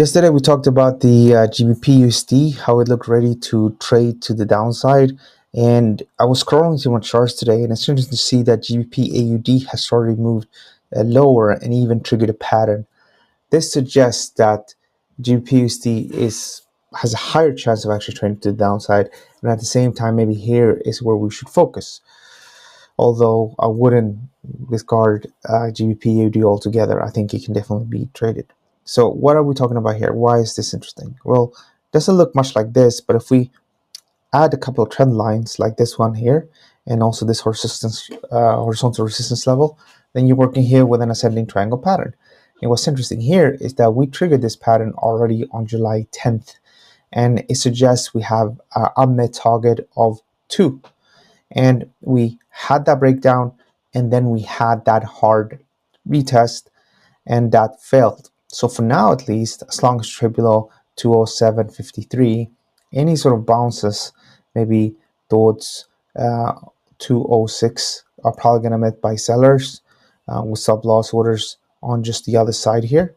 Yesterday we talked about the GBPUSD, how it looked ready to trade to the downside, and I was scrolling through my charts today, and it's interesting to see that GBPAUD has already moved lower and even triggered a pattern. This suggests that GBPUSD has a higher chance of actually trading to the downside, and at the same time, maybe here is where we should focus. Although I wouldn't discard GBPAUD altogether, I think it can definitely be traded. So what are we talking about here? Why is this interesting? Well, it doesn't look much like this, but if we add a couple of trend lines like this one here, and also this horizontal resistance level, then you're working here with an ascending triangle pattern. And what's interesting here is that we triggered this pattern already on July 10th, and it suggests we have a mid target of 2. And we had that breakdown, and then we had that hard retest, and that failed. So for now, at least, as long as you trade below 207.53, any sort of bounces, maybe towards 206, are probably going to met by sellers with stop loss orders on just the other side here.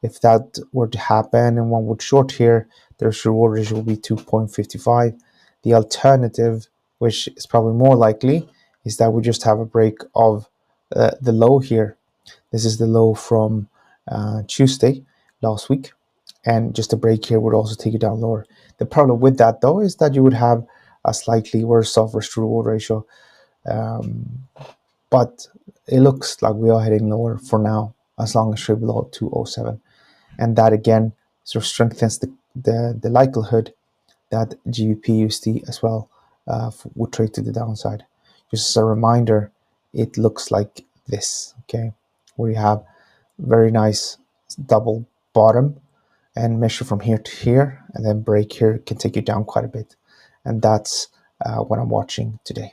If that were to happen and one would short here, their reward ratio will be 2.55. The alternative, which is probably more likely, is that we just have a break of the low here. This is the low from Tuesday last week, and just a break here would also take it down lower. The problem with that, though, is that you would have a slightly worse off risk reward ratio, but it looks like we are heading lower for now, as long as trade below 207, and that again sort of strengthens the likelihood that GBPUSD as well would trade to the downside. Just as a reminder, it looks like this, okay, where you have very nice double bottom and measure from here to here, and then break here can take you down quite a bit, and that's what I'm watching today.